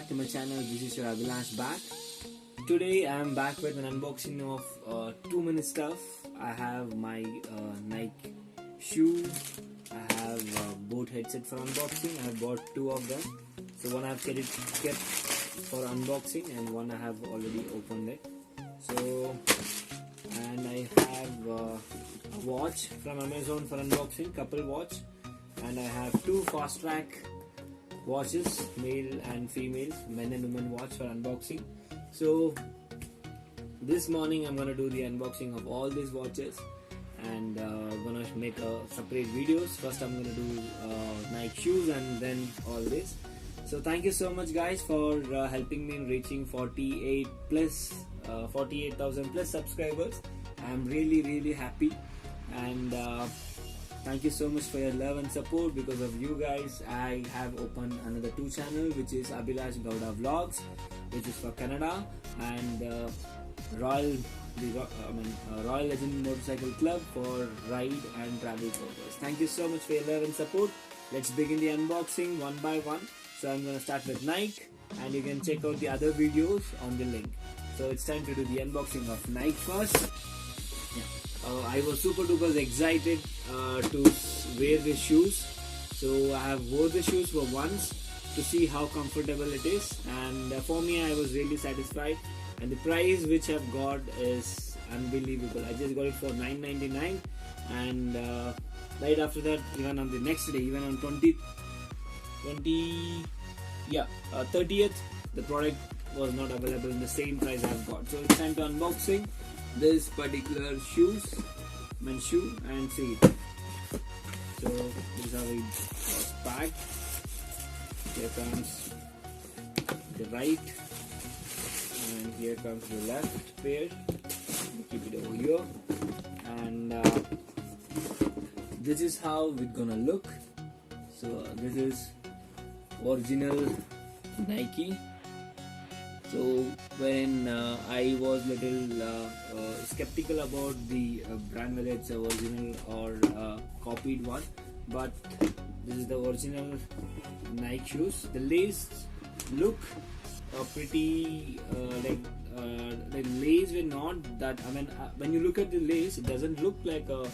back to my channel. This is your Abhilash back. Today I am back with an unboxing of 2-minute stuff. I have my Nike shoe. I have boat headset for unboxing. I have bought 2 of them. So one I have kept for unboxing and one I have already opened it. So, and I have a watch from Amazon for unboxing, couple watch, and I have 2 fast track watches, male and female, men and women watch for unboxing. So this morning I'm gonna do the unboxing of all these watches and gonna make a separate videos. First I'm gonna do Nike shoes and then all this. So thank you so much guys for helping me in reaching 48,000 plus subscribers. I'm really happy, and thank you so much for your love and support. Because of you guys, I have opened another 2 channel, which is Abhilash V R, which is for Canada, and Royal Legend Motorcycle Club for ride and travel purpose. Thank you so much for your love and support. Let's begin the unboxing one by one. So I'm gonna start with Nike, and you can check out the other videos on the link. So it's time to do the unboxing of Nike first. I was super duper excited to wear the shoes. So I have wore the shoes for once to see how comfortable it is, and for me I was really satisfied. And the price which I've got is unbelievable. I just got it for $9.99, and right after that, even on the next day, even on 30th, the product was not available in the same price I've got. So it's time to unboxing this particular shoe, and see it. So this is how it was packed. Here comes the right, and here comes the left pair. Keep it over here, and this is how it's gonna look. So this is original Nike. So when I was little skeptical about the brand, whether it's original or copied one, but this is the original Nike shoes. The lace look pretty like lace were not that. I mean, when you look at the lace, it doesn't look like a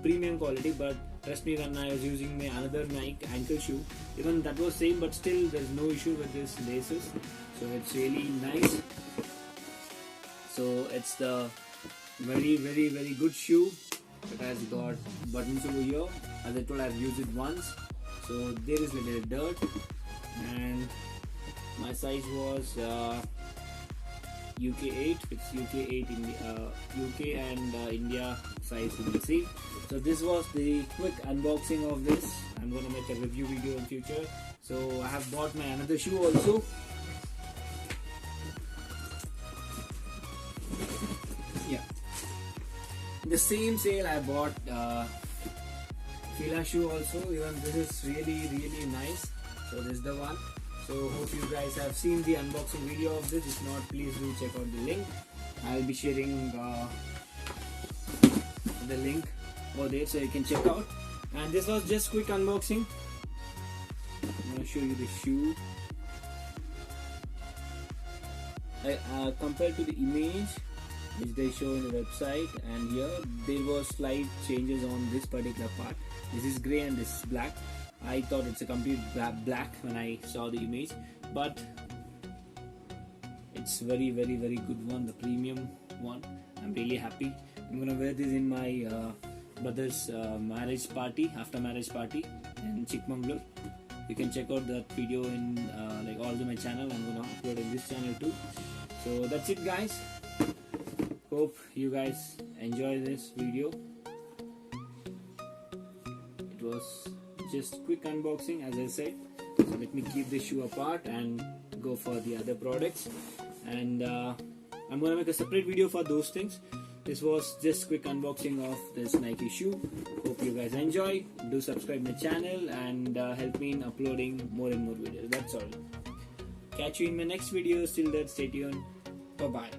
premium quality, but trust me, when I was using my another Nike ankle shoe, even that was same, but still there's no issue with this laces. So it's really nice. So it's the very good shoe. It has got buttons over here. As I told, I've used it once, so there is a little dirt, and my size was UK 8. It's UK 8 in the UK and India size, you can see. So this was the quick unboxing of this. I'm gonna make a review video in future. So I have bought my another shoe also. Yeah, in the same sale I bought Fila shoe also. Even this is really nice. So this is the one. So hope you guys have seen the unboxing video of this. If not, please do check out the link. I'll be sharing the link over there so you can check out. And this was just quick unboxing. I'm going to show you the shoe. Compared to the image which they show in the website, and here there was slight changes on this particular part. This is grey and this is black. I thought it's a complete black when I saw the image, but it's very good one, the premium one. I'm really happy. I'm gonna wear this in my brother's marriage party, after marriage party in Chikmagalur. You can check out that video in like all my channel. I'm gonna upload in this channel too. So that's it guys. Hope you guys enjoy this video. It was just quick unboxing, as I said. So let me keep the shoe apart and go for the other products, and I'm gonna make a separate video for those things. This was just quick unboxing of this Nike shoe. Hope you guys enjoy. Do subscribe my channel and help me in uploading more and more videos. That's all. Catch you in my next video. Till then, stay tuned. Bye bye.